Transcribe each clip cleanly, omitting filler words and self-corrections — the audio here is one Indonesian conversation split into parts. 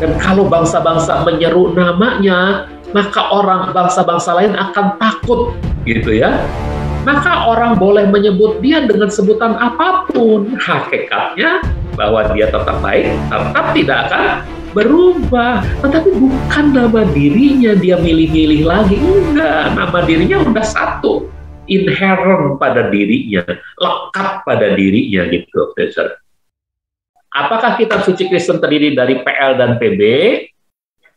Dan kalau bangsa-bangsa menyeru namanya, maka orang bangsa-bangsa lain akan takut, gitu ya. Maka orang boleh menyebut dia dengan sebutan apapun. Hakikatnya bahwa dia tetap baik, tetap tidak akan berubah. Tetapi bukan nama dirinya dia milih-milih lagi. Enggak, nama dirinya udah satu. Inherent pada dirinya, lekat pada dirinya gitu. Apakah kitab suci Kristen terdiri dari PL dan PB?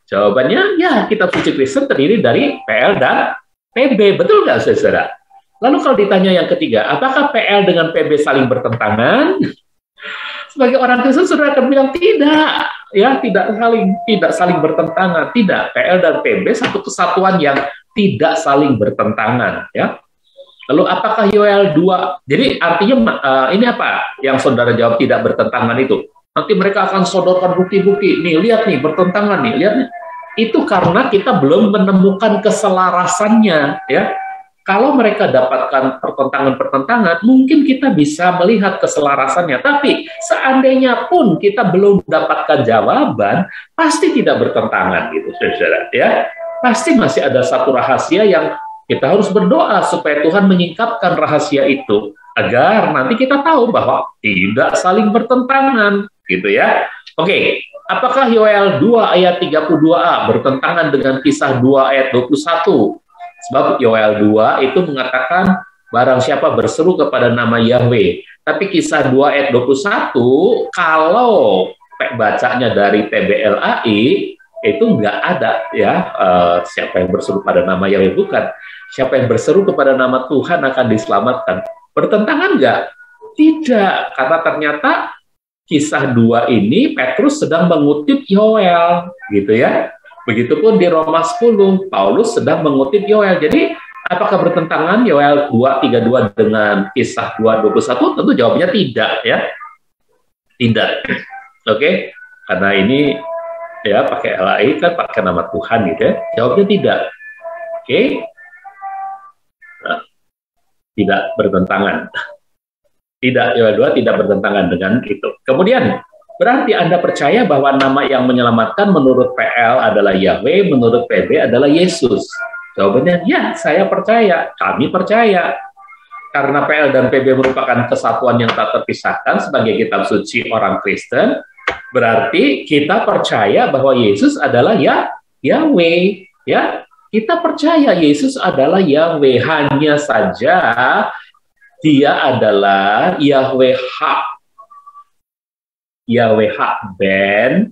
Jawabannya, ya, kitab suci Kristen terdiri dari PL dan PB. Betul nggak, saudara? Lalu kalau ditanya yang ketiga, apakah PL dengan PB saling bertentangan? Sebagai orang Kristen, saudara akan bilang tidak, ya, tidak saling bertentangan. Tidak, PL dan PB satu kesatuan yang tidak saling bertentangan, ya. Lalu apakah Yoel 2? Jadi artinya ini apa yang saudara jawab tidak bertentangan itu? Nanti mereka akan sodorkan bukti-bukti. Nih, lihat nih, bertentangan nih, lihat nih. Itu karena kita belum menemukan keselarasannya, ya. Kalau mereka dapatkan pertentangan-pertentangan, mungkin kita bisa melihat keselarasannya. Tapi seandainya pun kita belum dapatkan jawaban, pasti tidak bertentangan gitu, saudara, ya. Pasti masih ada satu rahasia yang kita harus berdoa supaya Tuhan menyingkapkan rahasia itu agar nanti kita tahu bahwa tidak saling bertentangan, gitu ya. Oke, apakah Yoel 2 ayat 32a bertentangan dengan Kisah 2 ayat 21? Sebab Yoel 2 itu mengatakan barang siapa berseru kepada nama Yahweh. Tapi Kisah 2 ayat 21 kalau bacanya dari TBLAI itu nggak ada, ya, siapa yang berseru pada nama Yahweh, bukan. Siapa yang berseru kepada nama Tuhan akan diselamatkan. Bertentangan nggak? Tidak, karena ternyata Kisah 2 ini Petrus sedang mengutip Yoel, gitu ya. Begitupun di Roma 10, Paulus sedang mengutip Yoel. Jadi, apakah bertentangan Yoel 2:32 dengan Kisah 2:21? Tentu jawabnya tidak, ya. Tidak. Oke, karena ini ya pakai LAI kan pakai nama Tuhan gitu ya. Jawabnya tidak. Oke. Nah, tidak bertentangan. Tidak, Yoel 2 tidak bertentangan dengan itu. Kemudian, berarti Anda percaya bahwa nama yang menyelamatkan menurut PL adalah Yahweh, menurut PB adalah Yesus? Jawabannya, ya, saya percaya, kami percaya. Karena PL dan PB merupakan kesatuan yang tak terpisahkan sebagai kitab suci orang Kristen, berarti kita percaya bahwa Yesus adalah Yahweh. Ya, kita percaya Yesus adalah Yahweh, hanya saja dia adalah Yahweh hak. Yahweh hak Ben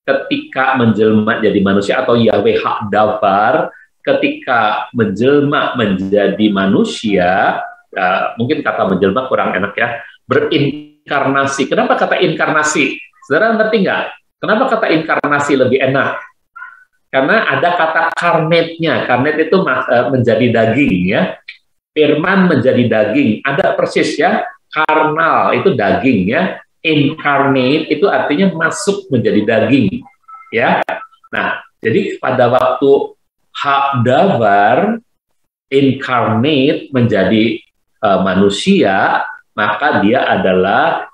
ketika menjelma jadi manusia, atau Yahweh hak Dabar ketika menjelma menjadi manusia. Mungkin kata menjelma kurang enak ya, berinkarnasi. Kenapa kata inkarnasi? Saudara ngerti nggak? Kenapa kata inkarnasi lebih enak? Karena ada kata karnetnya. Karnet itu menjadi daging, ya. Firman menjadi daging, ada persis ya. Karnal itu daging, ya. Incarnate itu artinya masuk menjadi daging, ya. Nah, jadi pada waktu Dabar incarnate menjadi manusia, maka dia adalah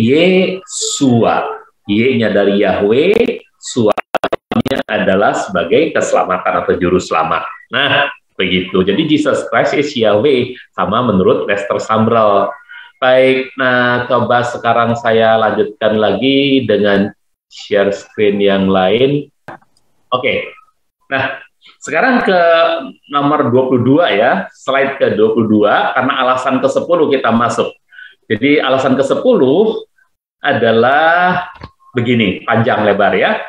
Yesua. Y-nya dari Yahweh, Suanya adalah sebagai keselamatan atau juru selamat. Nah, begitu. Jadi Jesus Christ is Yahweh, sama menurut Lester Sumrall. Baik, nah coba sekarang saya lanjutkan lagi dengan share screen yang lain. Oke. Nah, sekarang ke nomor 22 ya, slide ke 22, karena alasan ke-10 kita masuk. Jadi alasan ke-10 adalah begini, panjang lebar ya.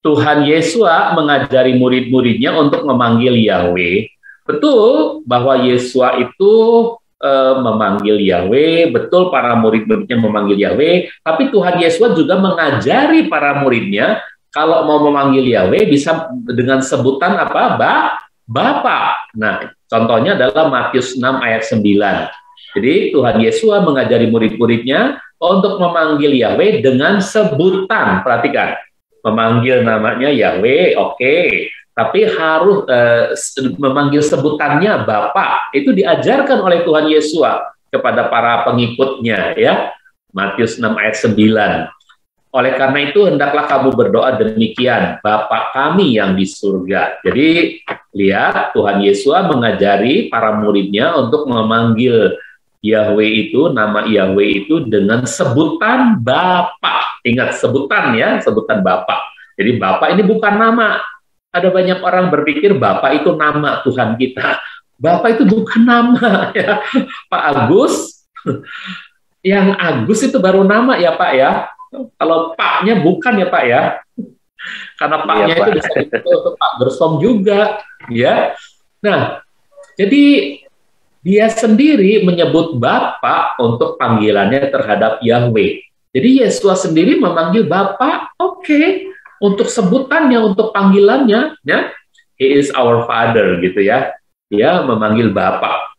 Tuhan Yesua mengajari murid-muridnya untuk memanggil Yahweh. Betul bahwa Yesua itu memanggil Yahweh, betul para murid-muridnya memanggil Yahweh, tapi Tuhan Yesua juga mengajari para muridnya kalau mau memanggil Yahweh bisa dengan sebutan apa? Bapa. Nah, contohnya adalah Matius 6 ayat 9. Jadi Tuhan Yesua mengajari murid-muridnya untuk memanggil Yahweh dengan sebutan. Perhatikan, memanggil namanya Yahweh, oke. Tapi harus memanggil sebutannya Bapa. Itu diajarkan oleh Tuhan Yesua kepada para pengikutnya, ya. Matius 6 ayat 9. Oleh karena itu, hendaklah kamu berdoa demikian, Bapa kami yang di surga. Jadi, lihat, Tuhan Yesus mengajari para muridnya untuk memanggil Yahweh itu, nama Yahweh itu dengan sebutan Bapa. Ingat, sebutan ya, sebutan Bapa. Jadi, Bapa ini bukan nama. Ada banyak orang berpikir Bapa itu nama Tuhan kita. Bapa itu bukan nama. Ya. Pak Agus, yang Agus itu baru nama ya Pak ya. Kalau Paknya bukan ya Pak ya. Karena Paknya itu bisa dipakai untuk Pak Gersom juga. Ya. Nah, jadi dia sendiri menyebut Bapa untuk panggilannya terhadap Yahweh. Jadi Yesus sendiri memanggil Bapa, oke. Untuk sebutannya, untuk panggilannya, ya, He is our Father, gitu ya. Dia memanggil Bapa.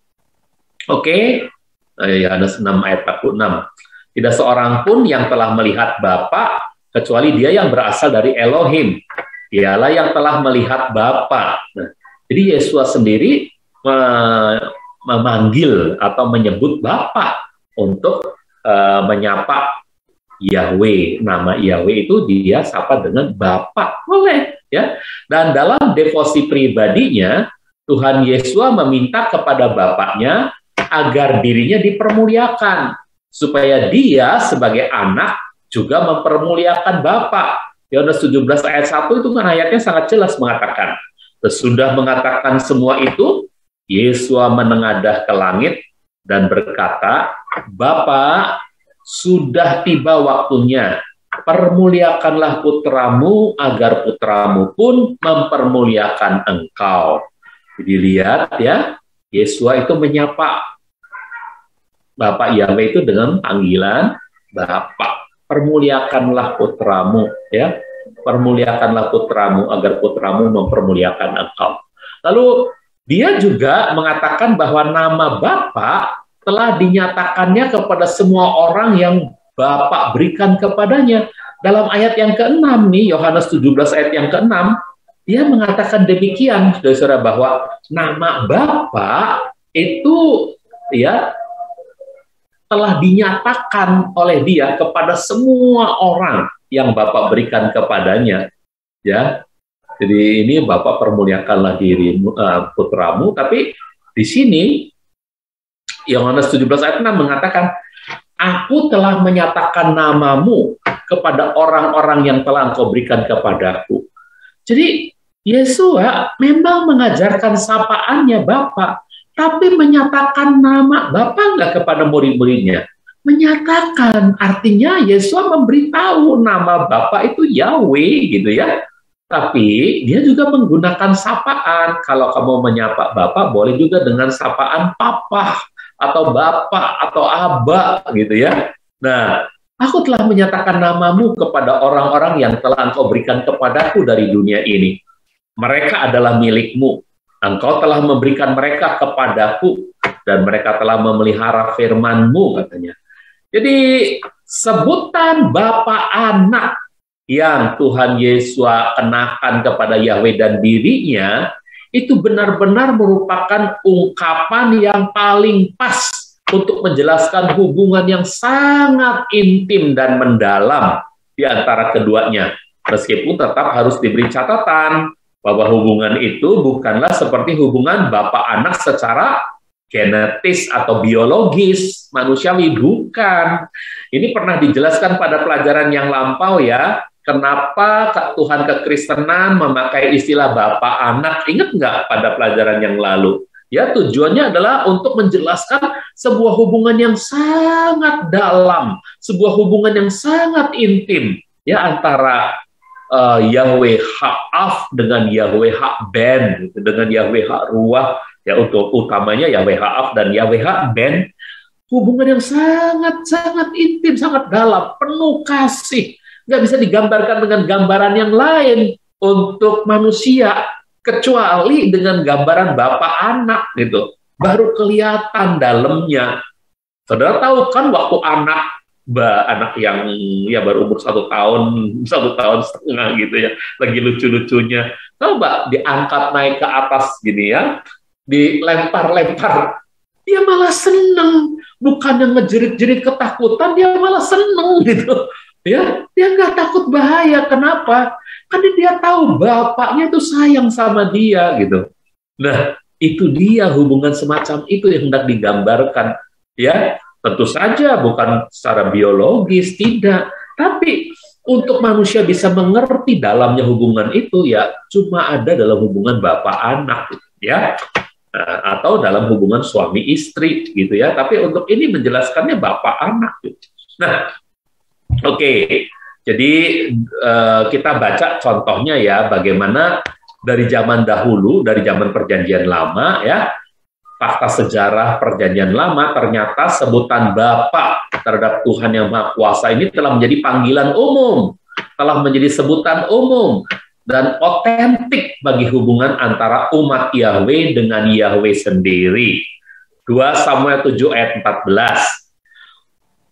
Oke, Yohanes 6 ayat 46. Tidak seorang pun yang telah melihat Bapa kecuali dia yang berasal dari Elohim. Dialah yang telah melihat Bapa. Nah, jadi Yesus sendiri memanggil atau menyebut Bapa untuk menyapa Yahweh. Nama Yahweh itu dia sapa dengan Bapa, boleh ya. Dan dalam devosi pribadinya, Tuhan Yesus meminta kepada Bapaknya agar dirinya dipermuliakan, supaya dia sebagai anak juga mempermuliakan Bapa. Yohanes 17 ayat 1 itu kan ayatnya sangat jelas mengatakan, sesudah mengatakan semua itu, Yesus menengadah ke langit dan berkata, Bapa, sudah tiba waktunya, permuliakanlah putramu agar putramu pun mempermuliakan engkau. Jadi lihat ya, Yesus itu menyapa Bapak Yahweh itu dengan panggilan Bapa. Permuliakanlah putramu, ya, permuliakanlah putramu agar putramu mempermuliakan engkau. Lalu dia juga mengatakan bahwa nama Bapa telah dinyatakannya kepada semua orang yang Bapa berikan kepadanya. Dalam ayat yang ke-6 nih, Yohanes 17 ayat yang ke-6, dia mengatakan demikian, saudara, bahwa nama Bapa itu ya telah dinyatakan oleh dia kepada semua orang yang Bapa berikan kepadanya. Ya, jadi ini Bapa permuliakanlah dirimu, putramu, tapi di sini Yohanes 17 ayat 6 mengatakan, Aku telah menyatakan namamu kepada orang-orang yang telah Engkau berikan kepadaku. Jadi Yesus memang mengajarkan sapaannya Bapa, tapi menyatakan nama Bapa enggak kepada murid-muridnya. Menyatakan, artinya Yesus memberitahu nama Bapa itu Yahweh, gitu ya. Tapi dia juga menggunakan sapaan. Kalau kamu menyapa Bapa, boleh juga dengan sapaan Papa, atau Bapak, atau Aba, gitu ya. Nah, aku telah menyatakan namamu kepada orang-orang yang telah Engkau berikan kepadaku dari dunia ini. Mereka adalah milikmu. Engkau telah memberikan mereka kepadaku, dan mereka telah memelihara firman-Mu, katanya. Jadi, sebutan Bapa Anak yang Tuhan Yesus kenakan kepada Yahweh dan dirinya, itu benar-benar merupakan ungkapan yang paling pas untuk menjelaskan hubungan yang sangat intim dan mendalam di antara keduanya. Meskipun tetap harus diberi catatan bahwa hubungan itu bukanlah seperti hubungan Bapak anak secara genetis atau biologis, manusiawi, bukan. Ini pernah dijelaskan pada pelajaran yang lampau ya. Kenapa Tuhan kekristenan memakai istilah Bapak Anak? Ingat nggak pada pelajaran yang lalu? Ya, tujuannya adalah untuk menjelaskan sebuah hubungan yang sangat dalam, sebuah hubungan yang sangat intim ya antara Yahweh Ha'af dengan Yahweh Ha'ben, dengan Yahweh Ha'ruah, ya untuk utamanya Yahweh Ha'af dan Yahweh Ha'ben. Hubungan yang sangat-sangat intim, sangat dalam, penuh kasih. Nggak bisa digambarkan dengan gambaran yang lain untuk manusia, kecuali dengan gambaran Bapak Anak, gitu. Baru kelihatan dalamnya. Saudara tahu kan waktu anak yang ya baru umur 1 tahun, 1,5 tahun gitu ya, lagi lucu-lucunya, coba diangkat naik ke atas gini ya, dilempar-lempar, dia malah seneng. Bukan yang ngejerit-jerit ketakutan, dia malah seneng gitu. Ya, dia nggak takut bahaya. Kenapa? Karena dia tahu bapaknya itu sayang sama dia gitu. Nah, itu dia hubungan semacam itu yang hendak digambarkan. Ya, tentu saja bukan secara biologis, tidak. Tapi untuk manusia bisa mengerti dalamnya hubungan itu ya cuma ada dalam hubungan bapak anak, ya. Atau dalam hubungan suami istri gitu ya. Tapi untuk ini menjelaskannya bapak anak gitu. Nah, oke, jadi kita baca contohnya ya, bagaimana dari zaman dahulu, dari zaman Perjanjian Lama ya, fakta sejarah Perjanjian Lama ternyata sebutan Bapa terhadap Tuhan yang Maha Kuasa ini telah menjadi panggilan umum, telah menjadi sebutan umum dan otentik bagi hubungan antara umat Yahweh dengan Yahweh sendiri. 2 Samuel 7 ayat 14.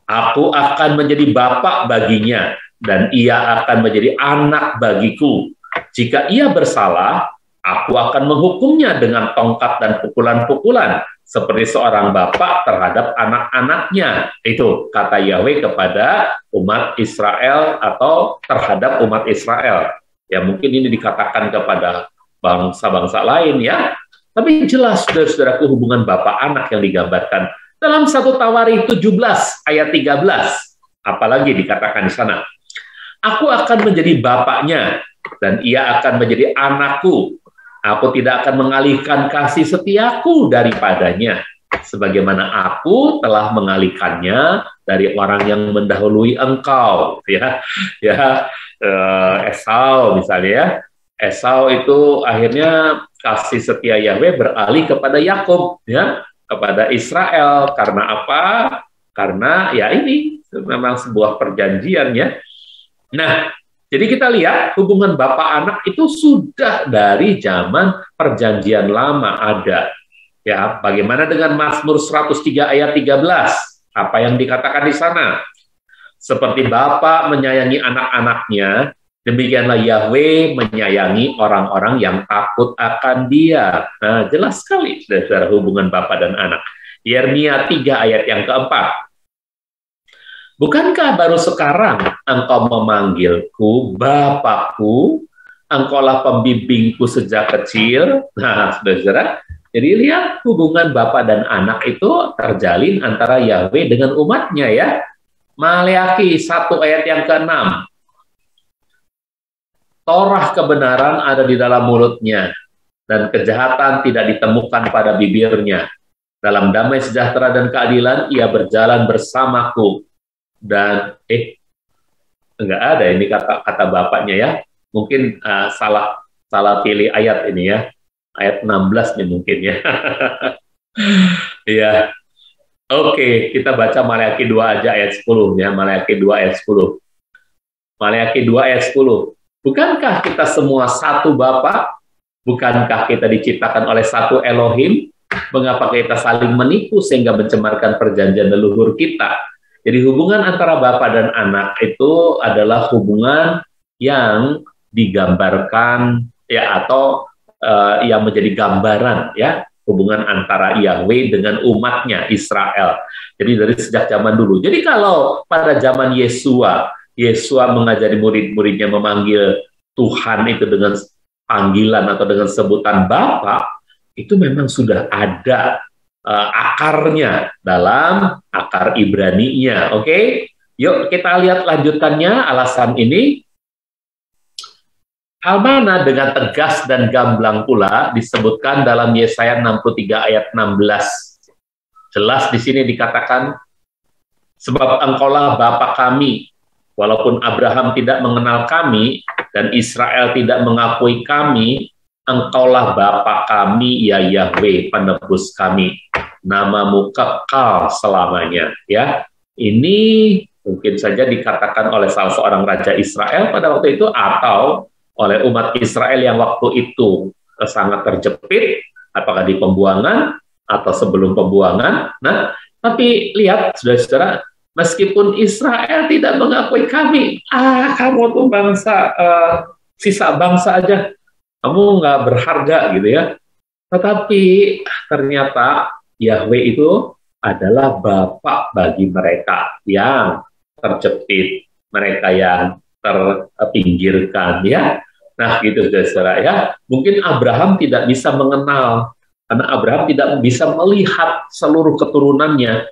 Aku akan menjadi bapak baginya, dan ia akan menjadi anak bagiku. Jika ia bersalah, aku akan menghukumnya dengan tongkat dan pukulan-pukulan, seperti seorang bapak terhadap anak-anaknya. Itu kata Yahweh kepada umat Israel atau terhadap umat Israel. Ya mungkin ini dikatakan kepada bangsa-bangsa lain ya. Tapi jelas, saudara-saudaraku, hubungan bapak anak yang digambarkan dalam 1 Tawari 17 ayat 13, apalagi dikatakan di sana, aku akan menjadi bapaknya dan ia akan menjadi anakku. Aku tidak akan mengalihkan kasih setiaku daripadanya, sebagaimana aku telah mengalihkannya dari orang yang mendahului engkau. Ya, Esau misalnya ya. Esau itu akhirnya kasih setia Yahweh beralih kepada Yakub, ya, kepada Israel. Karena apa? Karena ya ini memang sebuah perjanjian ya. Nah, jadi kita lihat hubungan bapak anak itu sudah dari zaman Perjanjian Lama ada. Ya, bagaimana dengan Mazmur 103 ayat 13? Apa yang dikatakan di sana? Seperti Bapa menyayangi anak-anaknya, demikianlah Yahweh menyayangi orang-orang yang takut akan Dia. Nah, jelas sekali saudara hubungan Bapa dan anak. Yeremia 3 ayat yang keempat. Bukankah baru sekarang engkau memanggilku Bapakku, engkaulah pembimbingku sejak kecil. Nah, saudara, jadi lihat hubungan Bapa dan anak itu terjalin antara Yahweh dengan umatnya ya. Maleakhi 1 ayat yang ke-6. Torah kebenaran ada di dalam mulutnya, dan kejahatan tidak ditemukan pada bibirnya. Dalam damai sejahtera dan keadilan, ia berjalan bersamaku. Dan, enggak ada ini kata bapaknya ya. Mungkin salah pilih ayat ini ya. Ayat 16 nih mungkin ya. Iya. Oke, kita baca Maleakhi 2 aja ayat 10 ya. Maleakhi 2 ayat 10. Maleakhi 2 ayat 10. Bukankah kita semua satu Bapa? Bukankah kita diciptakan oleh satu Elohim? Mengapa kita saling menipu sehingga mencemarkan perjanjian leluhur kita? Jadi hubungan antara Bapa dan anak itu adalah hubungan yang digambarkan ya, atau yang menjadi gambaran ya, hubungan antara Yahweh dengan umatnya Israel. Jadi dari sejak zaman dulu. Jadi kalau pada zaman Yesua mengajari murid-muridnya memanggil Tuhan itu dengan panggilan atau dengan sebutan Bapa, itu memang sudah ada akarnya dalam akar Ibrani-nya. Oke? Yuk kita lihat lanjutannya alasan ini. Hal mana dengan tegas dan gamblang pula disebutkan dalam Yesaya 63 ayat 16. Jelas di sini dikatakan, sebab engkaulah Bapa kami, walaupun Abraham tidak mengenal kami dan Israel tidak mengakui kami, engkaulah Bapa kami ya Yahweh, penebus kami. Namamu kekal selamanya. Ya, ini mungkin saja dikatakan oleh salah seorang raja Israel pada waktu itu, atau oleh umat Israel yang waktu itu sangat terjepit, apakah di pembuangan atau sebelum pembuangan. Nah, tapi lihat saudara-saudara, meskipun Israel tidak mengakui kami, kamu tuh bangsa, sisa bangsa aja, kamu nggak berharga gitu ya. Tetapi ternyata Yahweh itu adalah Bapa bagi mereka yang terjepit, mereka yang terpinggirkan, ya. Nah, gitu saudara ya. Mungkin Abraham tidak bisa mengenal, karena Abraham tidak bisa melihat seluruh keturunannya.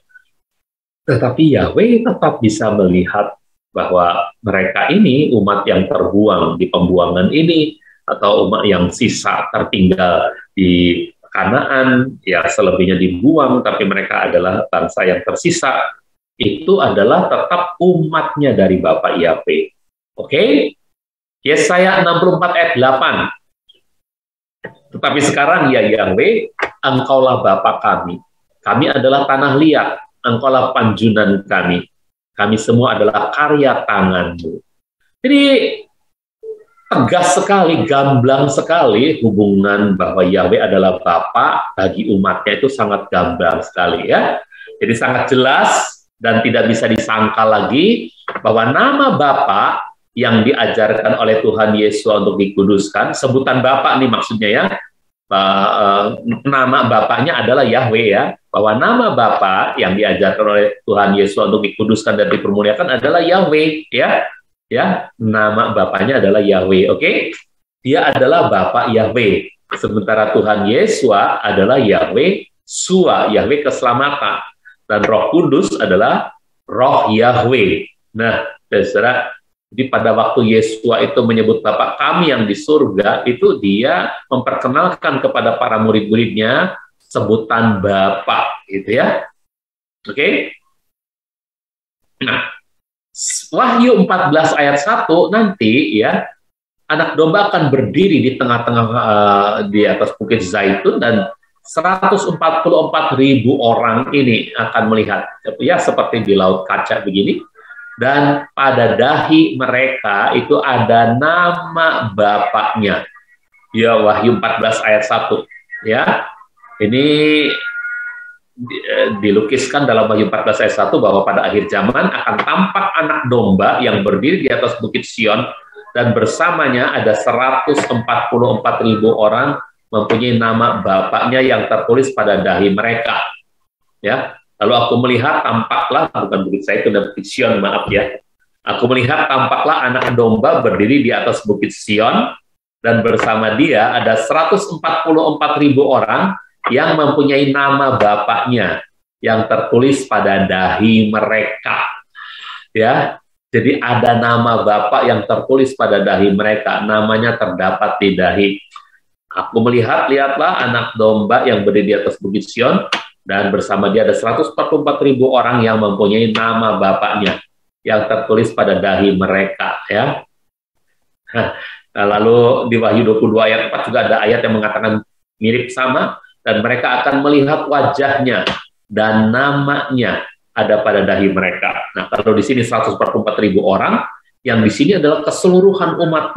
Tetapi Yahweh tetap bisa melihat bahwa mereka ini umat yang terbuang di pembuangan ini, atau umat yang sisa tertinggal di Kanaan, ya selebihnya dibuang, tapi mereka adalah bangsa yang tersisa. Itu adalah tetap umatnya dari Bapa Yahweh. Oke? Yesaya 64 ayat 8. Tetapi sekarang ya Yahweh, Engkaulah Bapa kami adalah tanah liat, Engkaulah panjunan kami semua adalah karya tanganmu. Jadi tegas sekali, gamblang sekali hubungan bahwa Yahweh adalah Bapa bagi umatnya, itu sangat gamblang sekali ya. Jadi sangat jelas dan tidak bisa disangka lagi bahwa nama Bapa yang diajarkan oleh Tuhan Yesus untuk dikuduskan, sebutan Bapa nih maksudnya ya, nama Bapaknya adalah Yahweh ya, bahwa nama Bapa yang diajarkan oleh Tuhan Yesus untuk dikuduskan dan dipermuliakan adalah Yahweh ya, nama Bapaknya adalah Yahweh, oke? Dia adalah Bapa Yahweh, sementara Tuhan Yesus adalah Yahweh Sua, Yahweh keselamatan, dan Roh Kudus adalah Roh Yahweh. Nah, saudara, jadi pada waktu Yesus itu menyebut Bapa kami yang di surga, itu dia memperkenalkan kepada para murid-muridnya sebutan Bapa, gitu ya. Oke? Nah, Wahyu 14 ayat 1 nanti ya, anak domba akan berdiri di tengah-tengah di atas bukit Zaitun, dan 144.000 orang ini akan melihat, ya seperti di laut kaca begini. Dan pada dahi mereka itu ada nama Bapaknya. Ya, Wahyu 14 ayat 1. Ya, ini dilukiskan dalam Wahyu 14 ayat 1 bahwa pada akhir zaman akan tampak anak domba yang berdiri di atas bukit Sion, dan bersamanya ada 144.000 orang mempunyai nama Bapaknya yang tertulis pada dahi mereka. Ya. Lalu aku melihat tampaklah, bukan bukit Zaitun dan bukit Sion, maaf ya. Aku melihat tampaklah anak domba berdiri di atas bukit Sion, dan bersama dia ada 144.000 orang yang mempunyai nama Bapaknya yang tertulis pada dahi mereka. Ya, jadi ada nama Bapa yang tertulis pada dahi mereka, namanya terdapat di dahi. Aku melihat, lihatlah anak domba yang berdiri di atas bukit Sion, dan bersama dia ada 144.000 orang yang mempunyai nama Bapaknya yang tertulis pada dahi mereka. Ya. Nah, lalu di Wahyu 22 ayat 4 juga ada ayat yang mengatakan mirip sama, dan mereka akan melihat wajahnya dan namanya ada pada dahi mereka. Nah, kalau di sini 144.000 orang, yang di sini adalah keseluruhan umat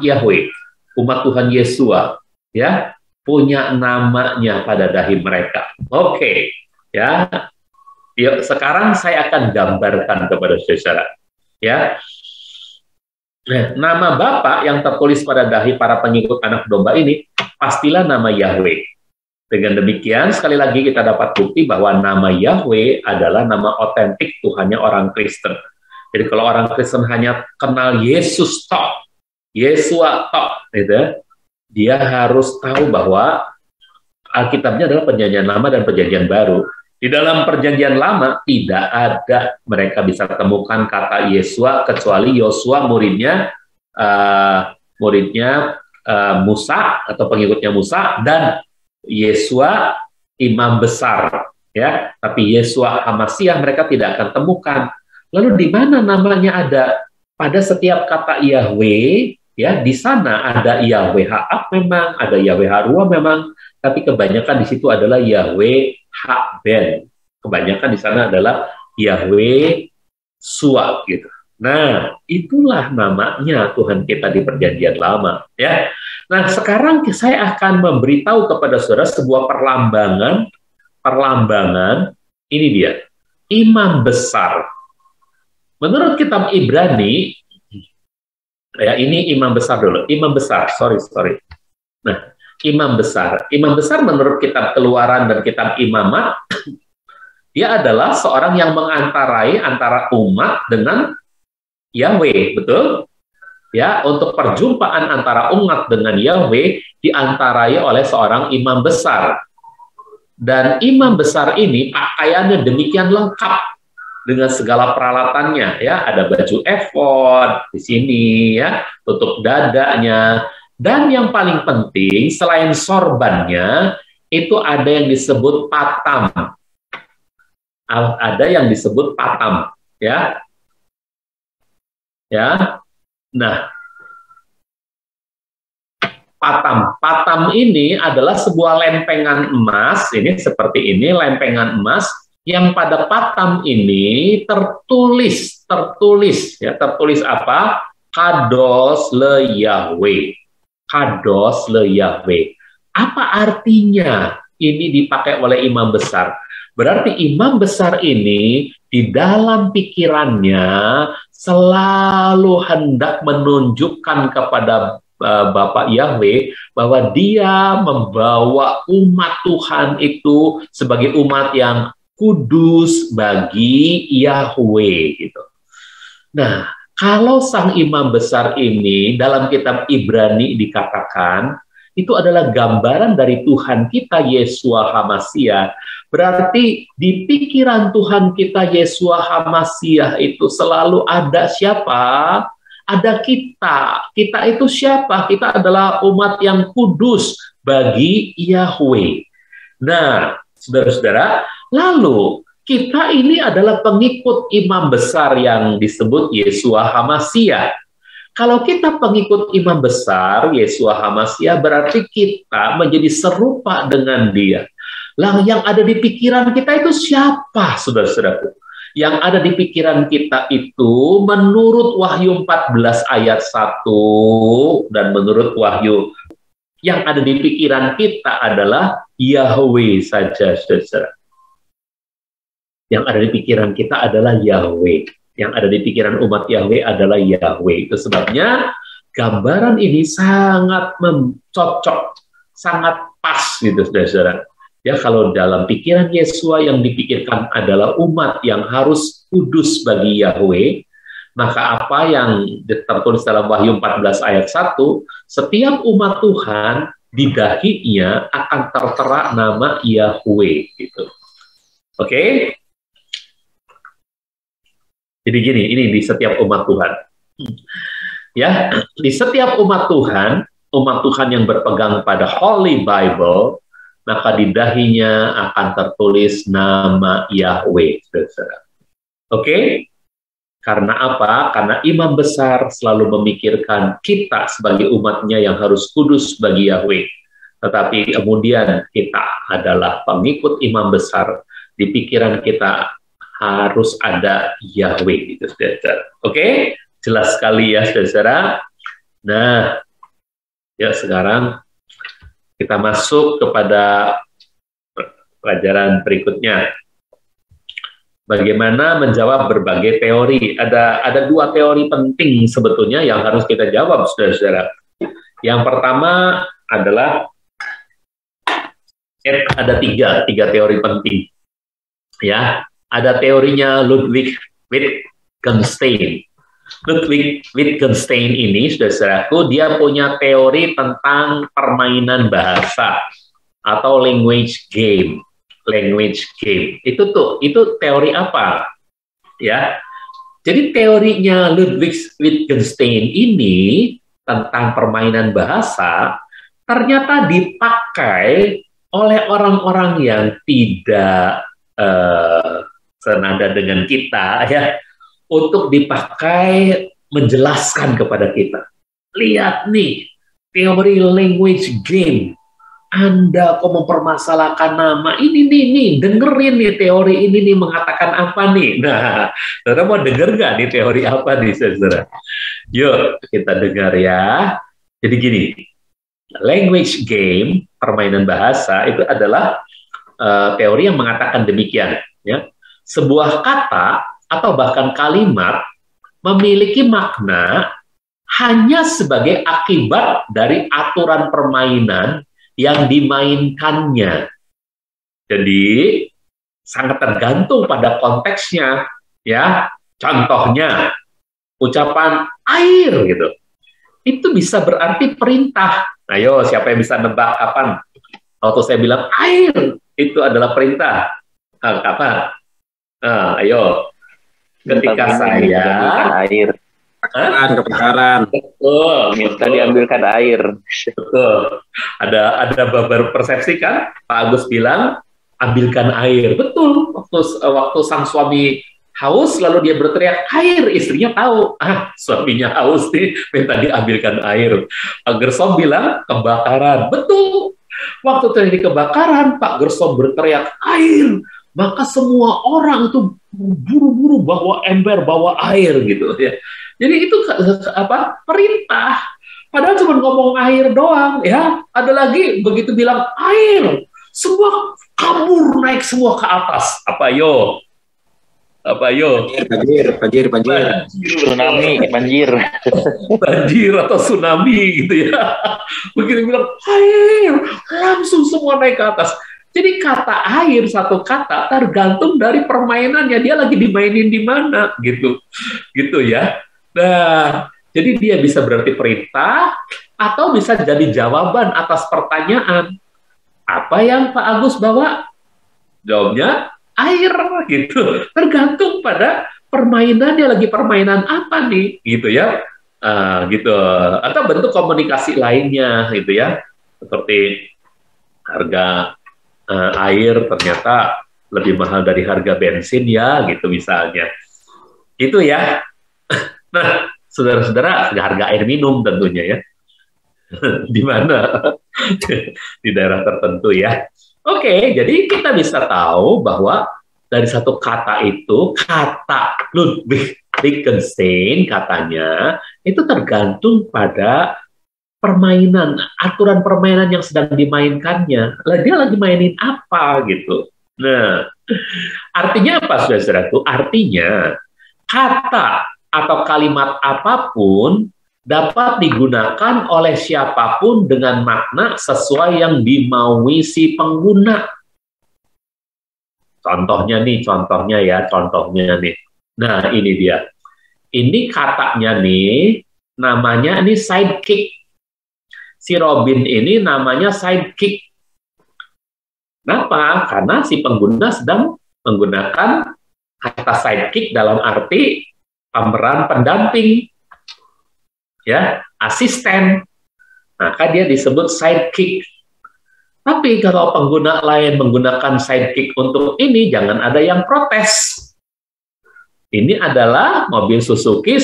Yahweh, umat Tuhan Yesua, ya, punya namanya pada dahi mereka. Oke, ya. Yuk, sekarang saya akan gambarkan kepada saudara. Ya. Nah, nama Bapa yang tertulis pada dahi para pengikut anak domba ini pastilah nama Yahweh. Dengan demikian, sekali lagi kita dapat bukti bahwa nama Yahweh adalah nama otentik Tuhannya orang Kristen. Jadi kalau orang Kristen hanya kenal Yesus tok, Yesua tok, gitu, dia harus tahu bahwa Alkitabnya adalah perjanjian lama dan perjanjian baru. Di dalam perjanjian lama tidak ada mereka bisa temukan kata Yesua kecuali Yosua muridnya Musa atau pengikutnya Musa, dan Yesua imam besar, ya. Tapi Yesua Hamasiah mereka tidak akan temukan. Lalu di mana namanya ada? Pada setiap kata Yahweh, ya, di sana ada Yahweh Ha'ab memang, ada Yahweh Harua memang, tapi kebanyakan di situ adalah Yahweh Ha'ben. Kebanyakan di sana adalah Yahweh Sua, gitu. Nah, itulah namanya Tuhan kita di perjanjian lama, ya. Nah, sekarang saya akan memberitahu kepada saudara sebuah perlambangan, ini dia, imam besar. Menurut kitab Ibrani, ya ini imam besar dulu, imam besar, sorry. Nah, imam besar menurut kitab Keluaran dan kitab Imamat, dia adalah seorang yang mengantarai antara umat dengan Yahweh, betul? Ya, untuk perjumpaan antara umat dengan Yahweh diantarai oleh seorang imam besar. Dan imam besar ini pakaiannya demikian lengkap dengan segala peralatannya, ya, ada baju efod di sini, ya, tutup dadanya, dan yang paling penting selain sorbannya itu ada yang disebut patam, ya, ya. Nah, patam ini adalah sebuah lempengan emas, ini seperti ini, lempengan emas yang pada patam ini tertulis apa? Kados le Yahweh. Kados le Yahweh. Apa artinya ini dipakai oleh imam besar? Berarti imam besar ini di dalam pikirannya selalu hendak menunjukkan kepada Bapak Yahweh bahwa dia membawa umat Tuhan itu sebagai umat yang kudus bagi Yahweh gitu. Nah, kalau sang imam besar ini dalam kitab Ibrani dikatakan itu adalah gambaran dari Tuhan kita Yesua HaMasiah. Berarti di pikiran Tuhan kita Yesua HaMasiah itu selalu ada siapa? Ada kita. Kita itu siapa? Kita adalah umat yang kudus bagi Yahweh. Nah, saudara-saudara, lalu kita ini adalah pengikut imam besar yang disebut Yesua HaMasiah. Kalau kita pengikut imam besar Yesua HaMasiah, berarti kita menjadi serupa dengan dia. Lah, yang ada di pikiran kita itu siapa, saudara-saudaraku? Yang ada di pikiran kita itu menurut Wahyu 14 ayat 1 dan menurut Wahyu, yang ada di pikiran kita adalah Yahweh saja, saudara. Yang ada di pikiran kita adalah Yahweh. Yang ada di pikiran umat Yahweh adalah Yahweh. Itu sebabnya gambaran ini sangat cocok, sangat pas gitu, saudara-saudara. Ya, kalau dalam pikiran Yesua yang dipikirkan adalah umat yang harus kudus bagi Yahweh, maka apa yang tertulis dalam Wahyu 14 ayat 1, setiap umat Tuhan di dahinya akan tertera nama Yahweh gitu. Oke? Jadi gini, ini di setiap umat Tuhan. Ya, di setiap umat Tuhan yang berpegang pada Holy Bible, maka di dahinya akan tertulis nama Yahweh. Oke? Karena apa? Karena imam besar selalu memikirkan kita sebagai umatnya yang harus kudus bagi Yahweh. Tetapi kemudian kita adalah pengikut imam besar. Di pikiran kita harus ada Yahweh. Gitu, saudara. Oke? Jelas sekali ya, saudara. Nah, ya sekarang kita masuk kepada pelajaran berikutnya. Bagaimana menjawab berbagai teori. Ada dua teori penting sebetulnya yang harus kita jawab, saudara-saudara. Yang pertama adalah ada tiga teori penting. Ya, ada teorinya Ludwig Wittgenstein. Ludwig Wittgenstein ini, saudara-saudaraku, dia punya teori tentang permainan bahasa atau language game. Itu teori apa? Ya. Jadi teorinya Ludwig Wittgenstein ini tentang permainan bahasa ternyata dipakai oleh orang-orang yang tidak senada dengan kita, ya, untuk dipakai menjelaskan kepada kita. Lihat nih, teori language game. Anda kok mempermasalahkan nama ini nih, dengerin nih teori ini nih mengatakan apa nih. Nah, saudara mau denger nggak nih teori apa nih, saudara? Yuk kita dengar ya. Jadi gini, language game, permainan bahasa itu adalah teori yang mengatakan demikian. Ya, sebuah kata atau bahkan kalimat memiliki makna hanya sebagai akibat dari aturan permainan yang dimainkannya. Jadi sangat tergantung pada konteksnya, ya. Contohnya, ucapan air gitu, itu bisa berarti perintah. Ayo, siapa yang bisa nebak kapan? Waktu saya bilang air, itu adalah perintah. Kapan? Ayo. Ketika saya air. Kebakaran. Minta diambilkan air. Betul. Ada berpersepsi kan? Pak Agus bilang, ambilkan air. Betul. Waktu sang suami haus, lalu dia berteriak, air. Istrinya tahu, suaminya haus nih, minta diambilkan air. Pak Gersom bilang, kebakaran. Betul. Waktu terjadi kebakaran, Pak Gersom berteriak, air. Maka semua orang itu buru-buru bawa ember, bawa air gitu ya. Jadi itu perintah. Padahal cuma ngomong air doang ya. Ada lagi begitu bilang air, semua kabur naik semua ke atas. Apa yo? Banjir. Tsunami, banjir. Banjir atau tsunami gitu ya. Begitu bilang air, langsung semua naik ke atas. Jadi kata air satu kata tergantung dari permainannya, dia lagi dimainin di mana gitu ya. Nah, jadi dia bisa berarti perintah atau bisa jadi jawaban atas pertanyaan. Apa yang Pak Agus bawa? Jawabnya air gitu. Tergantung pada permainannya, lagi permainan apa nih gitu ya. Gitu. Atau bentuk komunikasi lainnya gitu ya. Seperti harga air ternyata lebih mahal dari harga bensin ya gitu misalnya. Gitu ya. Nah, saudara-saudara, harga air minum tentunya ya. Di mana? Di daerah tertentu ya. Oke, jadi kita bisa tahu bahwa dari satu kata itu, kata Ludwig Wittgenstein katanya, itu tergantung pada permainan, aturan permainan yang sedang dimainkannya. Dia lagi mainin apa gitu. Nah, artinya apa saudara-saudaraku? Artinya kata atau kalimat apapun dapat digunakan oleh siapapun dengan makna sesuai yang dimaui si pengguna. Contohnya nih. Nah, ini dia. Ini katanya nih, namanya ini sidekick. Si Robin ini namanya sidekick. Kenapa? Karena si pengguna sedang menggunakan kata sidekick dalam arti pemeran pendamping, ya, asisten. Maka dia disebut sidekick. Tapi kalau pengguna lain menggunakan sidekick untuk ini, jangan ada yang protes. Ini adalah mobil Suzuki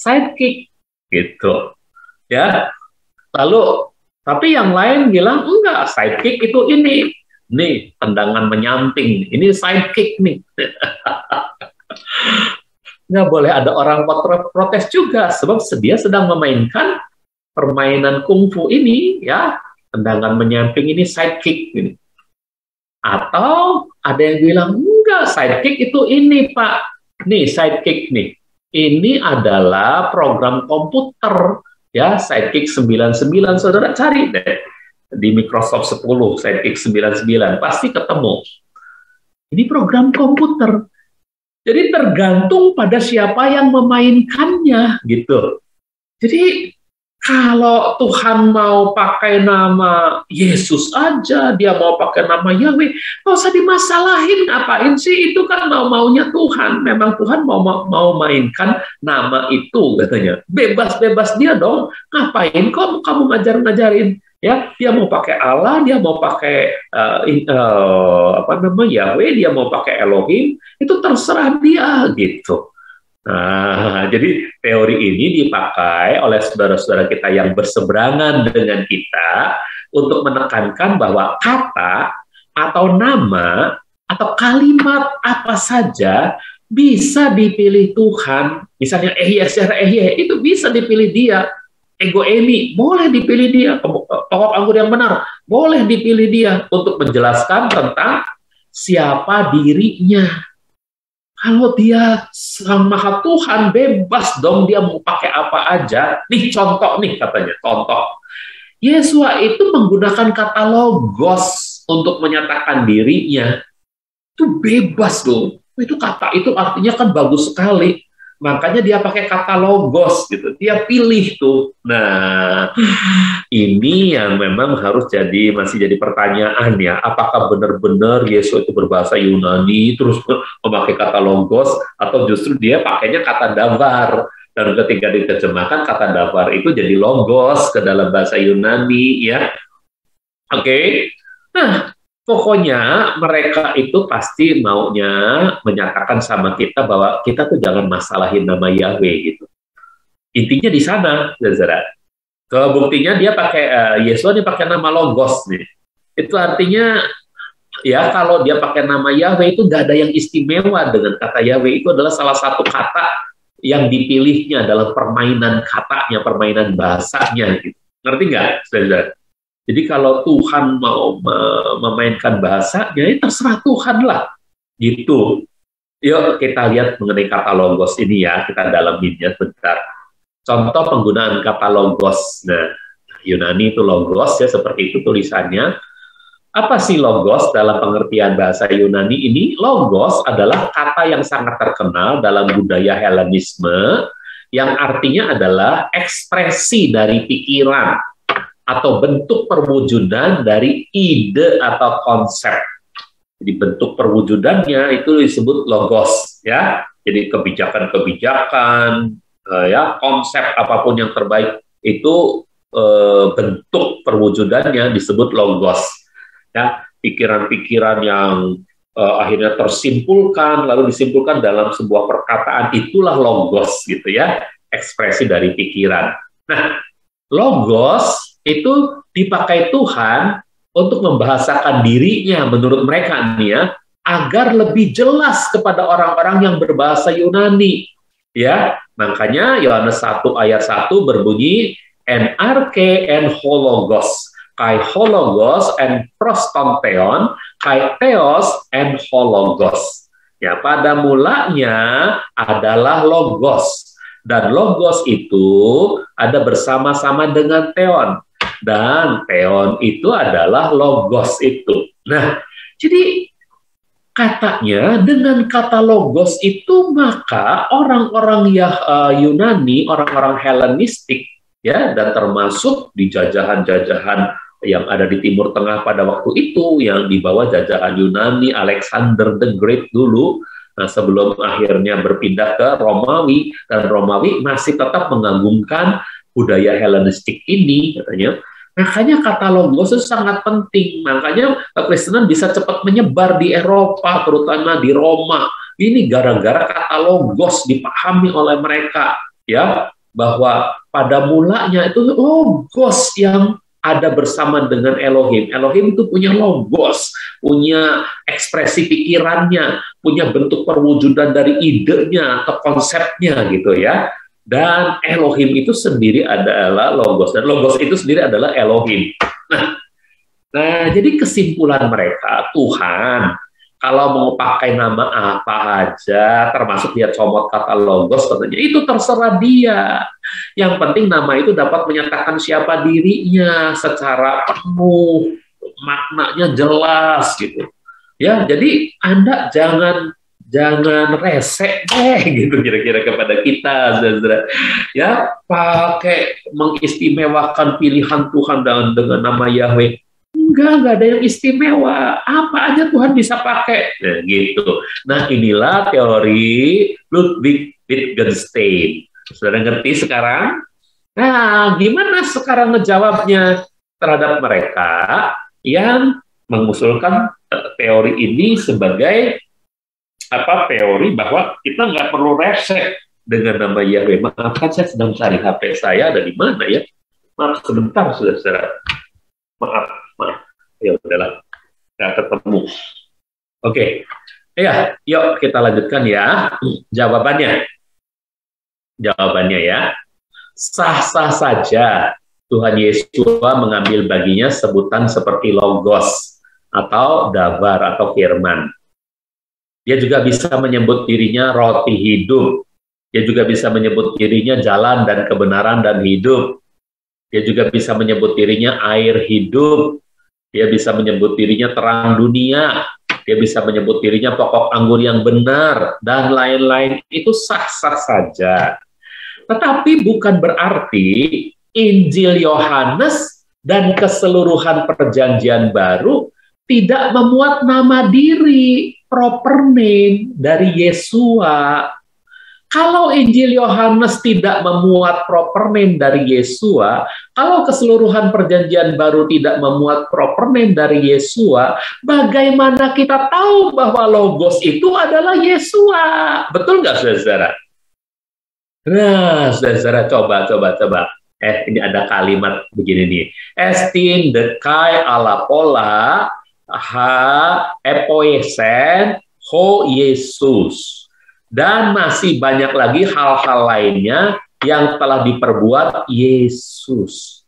sidekick, gitu. Ya, lalu tapi yang lain bilang enggak, sidekick itu ini nih, tendangan menyamping, ini sidekick nih. Nggak boleh ada orang protes juga, sebab dia sedang memainkan permainan kungfu ini ya, tendangan menyamping ini sidekick ini. Atau ada yang bilang enggak, sidekick itu ini Pak, nih sidekick nih, ini adalah program komputer. Ya, Sidekick 99, saudara cari deh di Microsoft 10, Sidekick 99, pasti ketemu. Ini program komputer. Jadi tergantung pada siapa yang memainkannya, gitu. Jadi kalau Tuhan mau pakai nama Yesus aja, dia mau pakai nama Yahweh, nggak usah dimasalahin, ngapain sih, itu kan mau-maunya Tuhan. Memang Tuhan mau mainkan nama itu, katanya. Bebas-bebas dia dong, ngapain kok kamu ngajarin? Ya, dia mau pakai Allah, dia mau pakai Yahweh, dia mau pakai Elohim, itu terserah dia, gitu. Nah, jadi teori ini dipakai oleh saudara-saudara kita yang berseberangan dengan kita untuk menekankan bahwa kata atau nama atau kalimat apa saja bisa dipilih Tuhan. Misalnya Ehye itu bisa dipilih dia. Ego Emi boleh dipilih dia. Pokok anggur yang benar boleh dipilih dia untuk menjelaskan tentang siapa dirinya. Kalau dia Sang Maha Tuhan, bebas dong dia mau pakai apa aja. Nih contoh nih katanya, contoh. Yesua itu menggunakan kata logos untuk menyatakan dirinya. Itu bebas loh. Itu kata itu artinya kan bagus sekali. Makanya dia pakai kata logos gitu. Dia pilih tuh. Nah, ini yang memang harus masih jadi pertanyaan ya. Apakah benar-benar Yesus itu berbahasa Yunani terus memakai kata logos, atau justru dia pakainya kata davar, dan ketika diterjemahkan kata davar itu jadi logos ke dalam bahasa Yunani ya. Oke. Nah, pokoknya mereka itu pasti maunya menyatakan sama kita bahwa kita tuh jangan masalahin nama Yahweh gitu. Intinya di sana, saudara. Kalau buktinya dia pakai Yesus dia pakai nama logos nih. Itu artinya ya kalau dia pakai nama Yahweh itu nggak ada yang istimewa dengan kata Yahweh. Itu adalah salah satu kata yang dipilihnya dalam permainan katanya, permainan bahasanya gitu. Ngerti nggak, saudara? Jadi kalau Tuhan mau memainkan bahasanya, ya terserah Tuhan lah, gitu. Yuk kita lihat mengenai kata logos ini ya, kita dalaminnya bentar. Contoh penggunaan kata logos. Nah, Yunani itu logos ya, seperti itu tulisannya. Apa sih logos dalam pengertian bahasa Yunani ini? Logos adalah kata yang sangat terkenal dalam budaya Helenisme, yang artinya adalah ekspresi dari pikiran atau bentuk perwujudan dari ide atau konsep. Jadi bentuk perwujudannya itu disebut logos ya. Jadi kebijakan-kebijakan ya, konsep apapun yang terbaik itu bentuk perwujudannya disebut logos. Ya, pikiran-pikiran yang akhirnya tersimpulkan lalu disimpulkan dalam sebuah perkataan, itulah logos gitu ya, ekspresi dari pikiran. Nah, logos itu dipakai Tuhan untuk membahasakan dirinya menurut mereka nih ya, agar lebih jelas kepada orang-orang yang berbahasa Yunani ya. Makanya Yohanes 1 ayat 1 berbunyi NRK en hologos kai hologos en prostonteon kai theos en hologos. Ya, pada mulanya adalah logos, dan logos itu ada bersama-sama dengan theon. Dan theon itu adalah logos itu. Nah, jadi katanya dengan kata logos itu maka orang-orang Yunani, orang-orang Helenistik ya, dan termasuk di jajahan-jajahan yang ada di Timur Tengah pada waktu itu yang dibawa jajahan Yunani, Alexander the Great dulu. Nah, sebelum akhirnya berpindah ke Romawi, dan Romawi masih tetap mengagungkan budaya Helenistik ini katanya. Makanya kata logos itu sangat penting. Makanya kekristenan bisa cepat menyebar di Eropa, terutama di Roma. Ini gara-gara kata logos dipahami oleh mereka, ya, bahwa pada mulanya itu logos yang ada bersama dengan Elohim. Elohim itu punya logos, punya ekspresi pikirannya, punya bentuk perwujudan dari idenya atau konsepnya gitu ya. Dan Elohim itu sendiri adalah logos, dan logos itu sendiri adalah Elohim. Nah, jadi kesimpulan mereka, Tuhan kalau mau pakai nama apa aja, termasuk dia comot kata logos, katanya itu terserah dia. Yang penting nama itu dapat menyatakan siapa dirinya secara penuh, maknanya jelas gitu. Ya, jadi Anda jangan resek deh gitu kira-kira kepada kita, saudara. Ya, pakai mengistimewakan pilihan Tuhan dengan nama Yahweh. Enggak ada yang istimewa. Apa aja Tuhan bisa pakai. Nah, gitu. Nah, inilah teori Ludwig Wittgenstein. Sudah ngerti sekarang? Nah, gimana sekarang ngejawabnya terhadap mereka yang mengusulkan teori ini sebagai teori bahwa kita nggak perlu resek dengan nama Yahweh. Maaf, kan saya sedang cari HP saya, ada di mana ya? Maaf, sebentar, saudara. Maaf. Ya udahlah, nggak ketemu. Oke, ya, yuk kita lanjutkan ya. Jawabannya ya, sah-sah saja Tuhan Yesus mengambil baginya sebutan seperti logos atau dabar atau firman. Dia juga bisa menyebut dirinya roti hidup. Dia juga bisa menyebut dirinya jalan dan kebenaran dan hidup. Dia juga bisa menyebut dirinya air hidup. Dia bisa menyebut dirinya terang dunia. dia bisa menyebut dirinya pokok anggur yang benar, dan lain-lain, itu sah-sah saja. Tetapi bukan berarti Injil Yohanes dan keseluruhan perjanjian baru tidak memuat nama diri, proper name dari Yesua. Kalau Injil Yohanes tidak memuat proper name dari Yesua, kalau keseluruhan perjanjian baru tidak memuat proper name dari Yesua, bagaimana kita tahu bahwa Logos itu adalah Yesua? Betul nggak, saudara? Nah, saudara, coba. Ini ada kalimat begini nih. Estin dekai ala pola ha epoesen ho Yesus. Dan masih banyak lagi hal-hal lainnya yang telah diperbuat Yesus.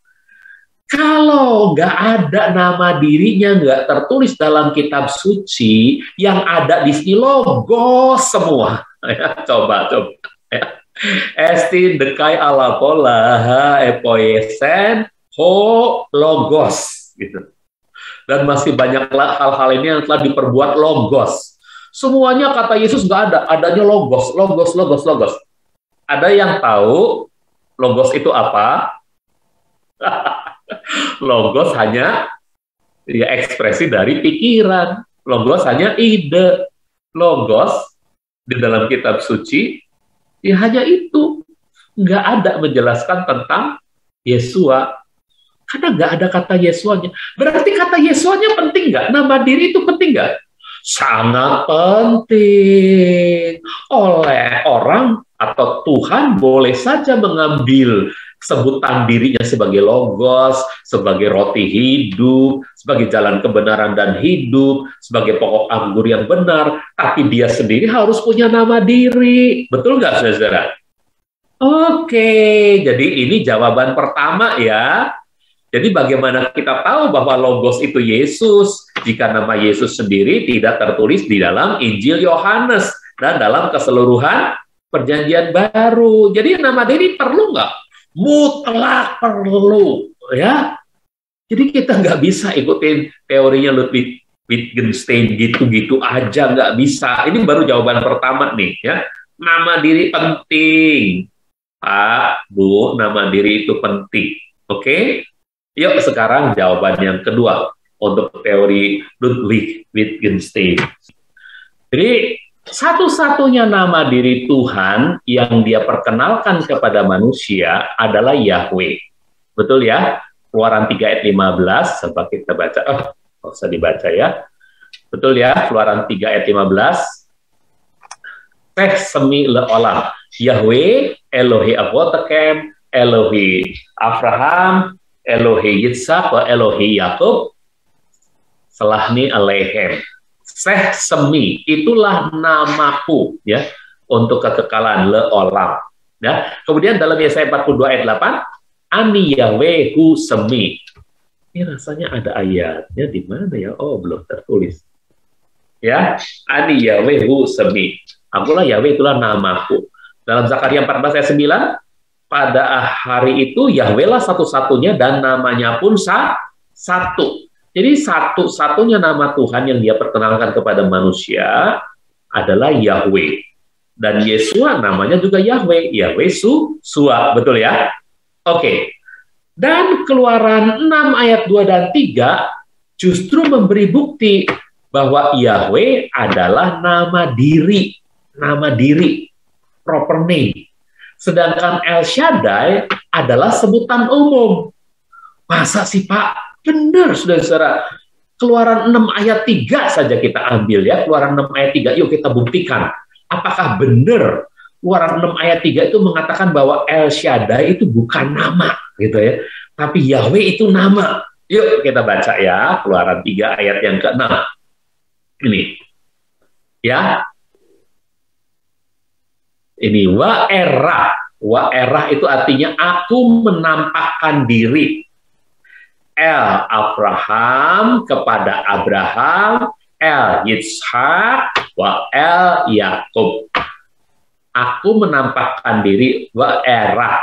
Kalau nggak ada nama dirinya, nggak tertulis dalam kitab suci, yang ada di sini Logos semua. Coba. Estin dekai ala pola epoesen ho Logos. Gitu. Dan masih banyak hal-hal ini yang telah diperbuat Logos. Semuanya kata Yesus nggak ada, adanya Logos. Ada yang tahu Logos itu apa? Logos hanya ya ekspresi dari pikiran. Logos hanya ide. Logos di dalam kitab suci ya hanya itu. Nggak ada menjelaskan tentang Yesua. Karena nggak ada kata Yesuanya. Berarti kata Yesuanya penting nggak? Nama diri itu penting nggak? Sangat penting. Oleh orang atau Tuhan boleh saja mengambil sebutan dirinya sebagai Logos, sebagai roti hidup, sebagai jalan kebenaran dan hidup, sebagai pokok anggur yang benar, tapi dia sendiri harus punya nama diri. Betul nggak, saudara? Oke, jadi ini jawaban pertama ya. Jadi bagaimana kita tahu bahwa Logos itu Yesus jika nama Yesus sendiri tidak tertulis di dalam Injil Yohanes dan dalam keseluruhan perjanjian baru. Jadi nama diri perlu nggak? Mutlak perlu, ya. Jadi kita nggak bisa ikutin teorinya Ludwig Wittgenstein gitu-gitu aja, nggak bisa. Ini baru jawaban pertama nih, ya. Nama diri penting, Pak, Bu. Nama diri itu penting, oke? Yuk sekarang jawaban yang kedua untuk teori Ludwig Wittgenstein. Jadi satu-satunya nama diri Tuhan yang dia perkenalkan kepada manusia adalah Yahweh. Betul ya? Keluaran 3 ayat 15, coba kita baca. Nggak usah dibaca ya. Betul ya? Keluaran 3 ayat 15. Teh semi leolam. Yahweh, Elohe Avotekem, Elohe Abraham, Elohe Yitzhak, Elohe Yakub, selahni alehem. Seh semi, itulah namaku ya untuk kekekalan leolam. Ya. Kemudian dalam Yesaya 42 ayat 8, Ani Yahwehu semi. Ini rasanya ada ayatnya di mana ya? Oh, belum tertulis. Ya, Ani Yahwehu semi. Akulah Yahweh, itulah namaku. Dalam Zakaria 14 ayat 9, pada hari itu Yahweh lah satu-satunya dan namanya pun satu. Jadi satu-satunya nama Tuhan yang dia perkenalkan kepada manusia adalah Yahweh. Dan Yesua namanya juga Yahweh. Yahweh Sua, betul ya? Oke. Dan Keluaran 6 ayat 2 dan 3 justru memberi bukti bahwa Yahweh adalah nama diri, proper name. Sedangkan El Shaddai adalah sebutan umum. Masa sih Pak? Benar, saudara-saudara. Keluaran 6 ayat 3 saja kita ambil ya. Keluaran 6 ayat 3, yuk kita buktikan. Apakah benar Keluaran 6 ayat 3 itu mengatakan bahwa El Shaddai itu bukan nama, gitu ya. Tapi Yahweh itu nama. Yuk kita baca ya, Keluaran 3 ayat yang ke-6. Ini. Ya. Ini wa'erah itu artinya aku menampakkan diri. El Abraham kepada Abraham, El Yitzhak, wa El Yakub. Aku menampakkan diri, wa'erah.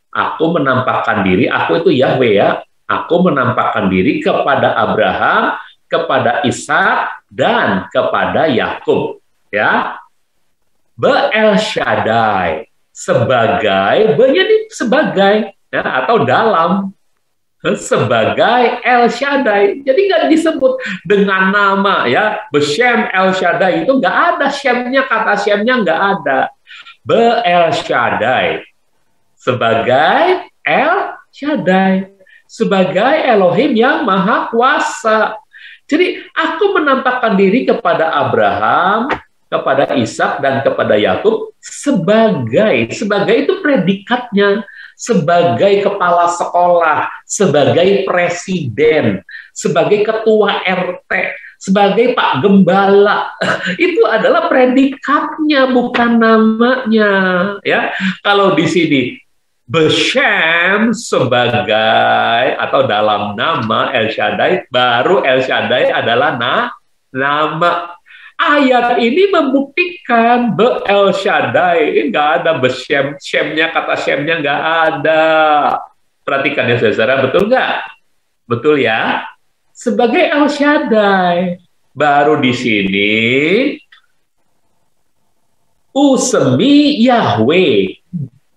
Aku menampakkan diri, aku itu Yahweh ya. Aku menampakkan diri kepada Abraham, kepada Ishak dan kepada Yakub. Ya, Be'el Shaddai sebagai, ini sebagai ya, atau dalam, sebagai El Shaddai. Jadi nggak disebut dengan nama ya, Beshem El Shaddai, itu nggak ada Shemnya, kata Shemnya nggak ada. Be'el Shaddai sebagai El Shaddai, sebagai Elohim yang Maha Kuasa. Jadi aku menampakkan diri kepada Abraham, kepada Ishak dan kepada Yakub sebagai itu predikatnya, sebagai kepala sekolah, sebagai presiden, sebagai ketua RT, sebagai Pak Gembala. Itu adalah predikatnya, bukan namanya. Ya, kalau di sini Beshem sebagai atau dalam nama El Shaddai, baru El Shaddai adalah nama. Ayat ini membuktikan Be'el Shaddai, nggak ada Beshem, Shemnya, kata Shemnya nggak ada. Perhatikan ya saudara, betul nggak? Betul ya? Sebagai El Shaddai. Baru di sini Usemi Yahweh,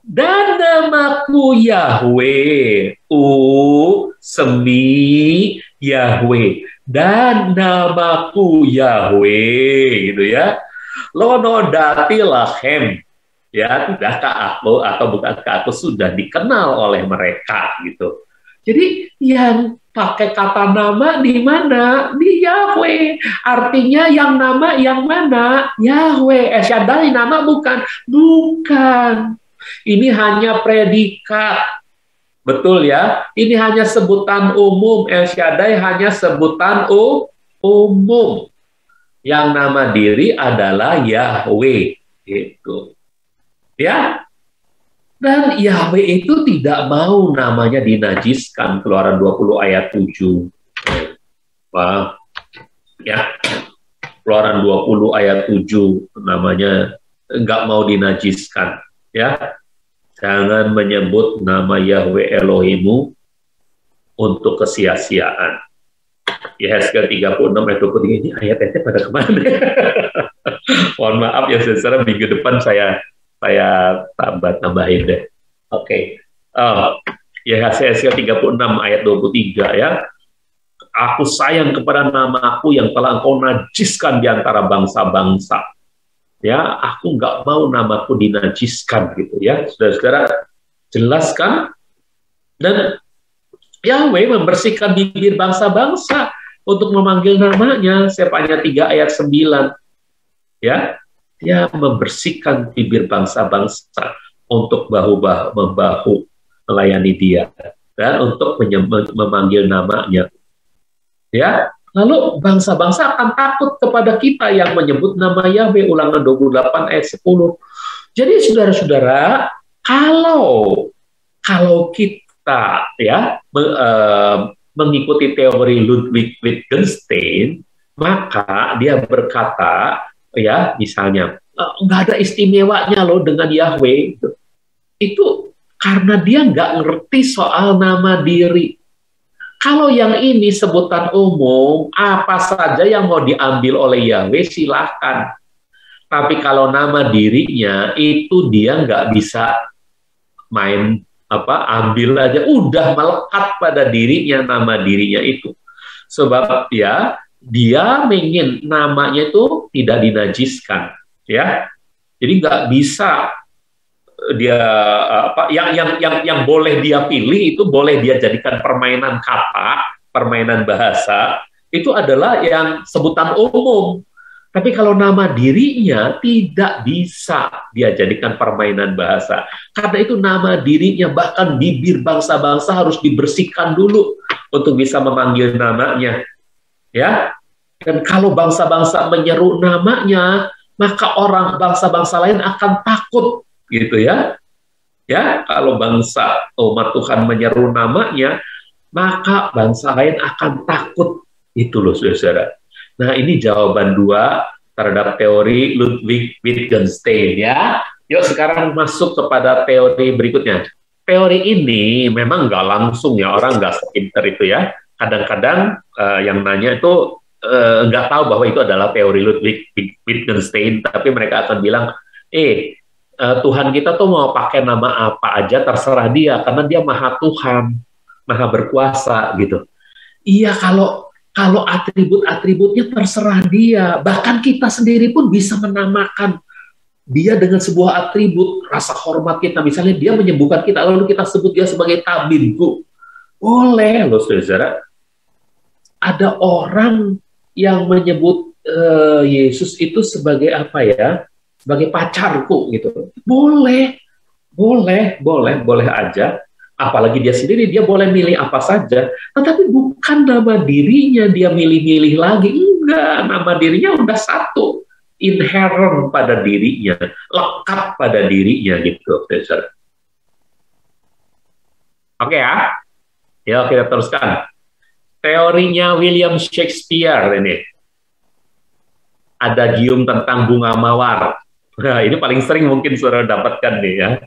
dan namaku Yahweh. Usemi Yahweh, dan namaku Yahweh, gitu ya. Lono dati lahem, ya, tidakkah aku atau bukankah aku sudah dikenal oleh mereka, gitu. Jadi yang pakai kata nama di mana? Di Yahweh. Artinya yang nama yang mana? Yahweh. Shaddai nama bukan? Bukan. Ini hanya predikat. Betul ya, ini hanya sebutan umum. El Shaddai hanya sebutan umum. Yang nama diri adalah Yahweh. Gitu. Ya. Dan Yahweh itu tidak mau namanya dinajiskan. Keluaran 20 ayat 7. Wah. Ya. Keluaran 20 ayat 7 namanya nggak mau dinajiskan. Ya. Jangan menyebut nama Yahweh Elohimu untuk kesia-siaan. Yehezkel 36 ayat 23, ini ayat-ayatnya pada kemana? Mohon maaf ya, saudara, minggu depan saya tambahin deh. Oke. Yehezkel 36 ayat 23 ya. Aku sayang kepada namaku yang telah engkau najiskan di antara bangsa-bangsa. Ya, aku nggak mau namaku dinajiskan, gitu ya, saudara-saudara, jelaskan. Dan Yahweh membersihkan bibir bangsa-bangsa untuk memanggil namanya. Sefanya 3 ayat 9, ya, dia membersihkan bibir bangsa-bangsa untuk bahu-membahu melayani dia dan untuk memanggil namanya. Ya. Lalu bangsa-bangsa akan takut kepada kita yang menyebut nama Yahweh. Ulangan 28 ayat 10. Jadi saudara-saudara, kalau kita ya mengikuti teori Ludwig Wittgenstein, maka dia berkata ya, misalnya nggak ada istimewanya loh dengan Yahweh. Itu karena dia nggak ngerti soal nama diri. Kalau yang ini sebutan umum, apa saja yang mau diambil oleh Yahweh silahkan. Tapi kalau nama dirinya itu dia nggak bisa main ambil aja, udah melekat pada dirinya, nama dirinya itu. Sebab ya dia ingin namanya itu tidak dinajiskan, ya. Jadi nggak bisa dia yang boleh dia pilih itu boleh dia jadikan permainan kata, permainan bahasa, itu adalah yang sebutan umum. Tapi kalau nama dirinya tidak bisa dia jadikan permainan bahasa. Karena itu nama dirinya, bahkan bibir bangsa-bangsa harus dibersihkan dulu untuk bisa memanggil namanya. Ya. Dan kalau bangsa-bangsa menyeru namanya, maka orang bangsa-bangsa lain akan takut. Gitu ya. Ya, kalau bangsa umat Tuhan menyeru namanya, maka bangsa lain akan takut. Itu loh, saudara. Nah, ini jawaban 2 terhadap teori Ludwig Wittgenstein ya. Yuk sekarang masuk kepada teori berikutnya. Teori ini memang nggak langsung ya, orang nggak sepinter itu ya. Kadang-kadang yang nanya itu nggak tahu bahwa itu adalah teori Ludwig Wittgenstein, tapi mereka akan bilang, Tuhan kita tuh mau pakai nama apa aja terserah dia, karena dia Maha Tuhan, Maha berkuasa gitu. Iya, kalau atribut-atributnya terserah dia, bahkan kita sendiri pun bisa menamakan dia dengan sebuah atribut, rasa hormat kita, misalnya dia menyembuhkan kita, lalu kita sebut dia sebagai tabibku. Boleh loh, saudara. Ada orang yang menyebut Yesus itu sebagai apa ya? Sebagai pacarku gitu. Boleh aja. Apalagi dia sendiri, dia boleh milih apa saja. Tetapi bukan nama dirinya dia milih-milih lagi. Enggak, nama dirinya udah satu. Inherent pada dirinya, lekat pada dirinya gitu. Oke ya. Ya, kita teruskan. Teorinya William Shakespeare ini. Adagium tentang bunga mawar. Nah, ini paling sering mungkin saudara dapatkan nih ya.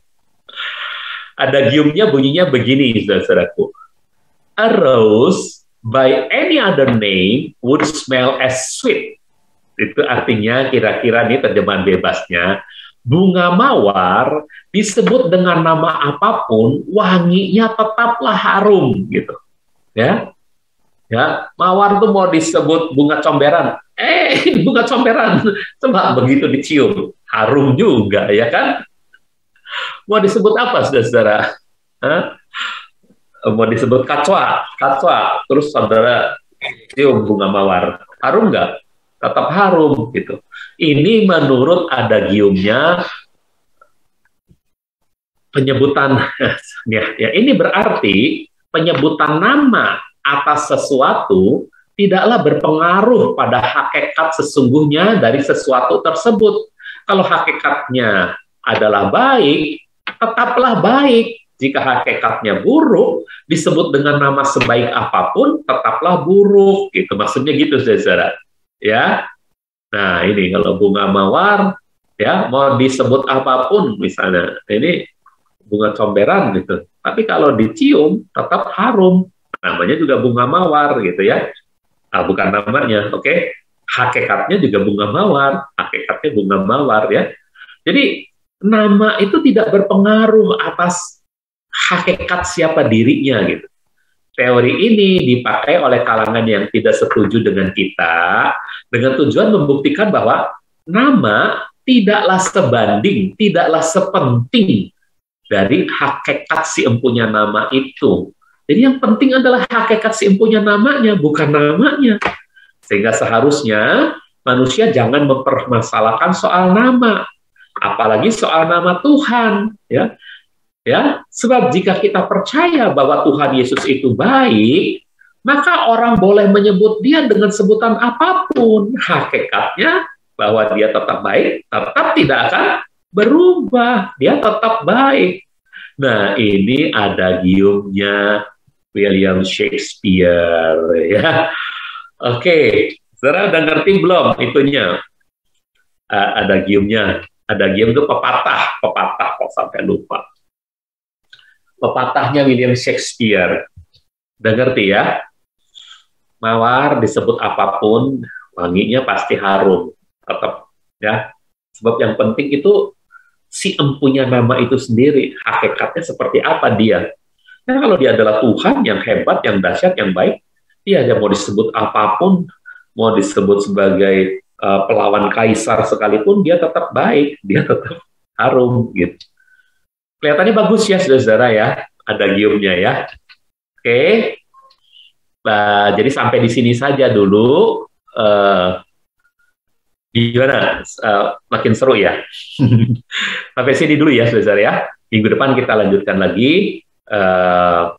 Adagiumnya bunyinya begini, saudaraku. A rose by any other name would smell as sweet. Itu artinya kira-kira nih terjemahan bebasnya, bunga mawar disebut dengan nama apapun, wanginya tetaplah harum gitu. Ya. Ya, mawar tuh mau disebut bunga comberan. Bunga comberan, coba begitu dicium, harum juga ya kan? Mau disebut apa, saudara? Mau disebut kacwa, terus saudara cium bunga mawar, harum nggak? Tetap harum gitu. Ini menurut adagiumnya penyebutan ya ini berarti penyebutan nama atas sesuatu tidaklah berpengaruh pada hakikat sesungguhnya dari sesuatu tersebut. Kalau hakikatnya adalah baik, tetaplah baik. Jika hakikatnya buruk, disebut dengan nama sebaik apapun, tetaplah buruk. Gitu. Maksudnya gitu, saudara. Ya, nah ini kalau bunga mawar, ya mau disebut apapun, misalnya ini bunga comberan gitu. Tapi kalau dicium, tetap harum. Namanya juga bunga mawar gitu ya. Bukan namanya, oke? Hakikatnya juga bunga mawar. Hakikatnya bunga mawar ya. Jadi nama itu tidak berpengaruh atas hakikat siapa dirinya gitu. Teori ini dipakai oleh kalangan yang tidak setuju dengan kita dengan tujuan membuktikan bahwa nama tidaklah sebanding, tidaklah sepenting dari hakikat si empunya nama itu. Jadi yang penting adalah hakikat si empunya namanya, bukan namanya. Sehingga seharusnya manusia jangan mempermasalahkan soal nama, apalagi soal nama Tuhan, ya. Ya, sebab jika kita percaya bahwa Tuhan Yesus itu baik, maka orang boleh menyebut dia dengan sebutan apapun. Hakikatnya bahwa dia tetap baik, tetap tidak akan berubah. Dia tetap baik. Nah, ini adagiumnya William Shakespeare. Ya, oke. Saudara udah ngerti belum itunya? Adagiumnya. Adagium itu pepatah kok sampai lupa. Pepatahnya William Shakespeare. Udah ngerti ya? Mawar disebut apapun, wanginya pasti harum. Tetap ya. Sebab yang penting itu si empunya nama itu sendiri. Hakikatnya seperti apa dia. Nah, kalau dia adalah Tuhan yang hebat, yang dahsyat, yang baik, dia mau disebut apapun, mau disebut sebagai pelawan kaisar sekalipun, dia tetap baik, dia tetap harum gitu. Kelihatannya bagus ya, saudara ya, adagiumnya ya. Oke, nah, jadi sampai di sini saja dulu. Gimana? Makin seru ya. Sampai sini dulu ya, saudara ya. Minggu depan kita lanjutkan lagi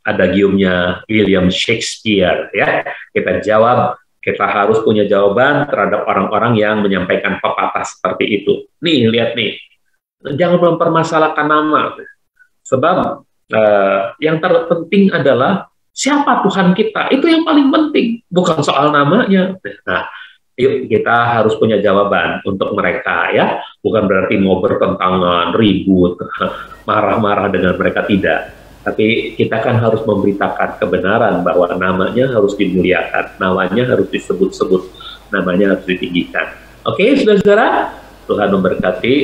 adagiumnya William Shakespeare ya. Kita jawab, kita harus punya jawaban terhadap orang-orang yang menyampaikan pepatah seperti itu. Nih, lihat nih. Jangan mempermasalahkan nama. Sebab yang terpenting adalah siapa Tuhan kita. Itu yang paling penting, bukan soal namanya. Nah, yuk kita harus punya jawaban untuk mereka ya. Bukan berarti mau bertentangan, ribut, marah-marah dengan mereka, tidak. Tapi kita kan harus memberitakan kebenaran bahwa namanya harus dimuliakan, namanya harus disebut-sebut. namanya harus ditinggikan. Oke, saudara-saudara, Tuhan memberkati.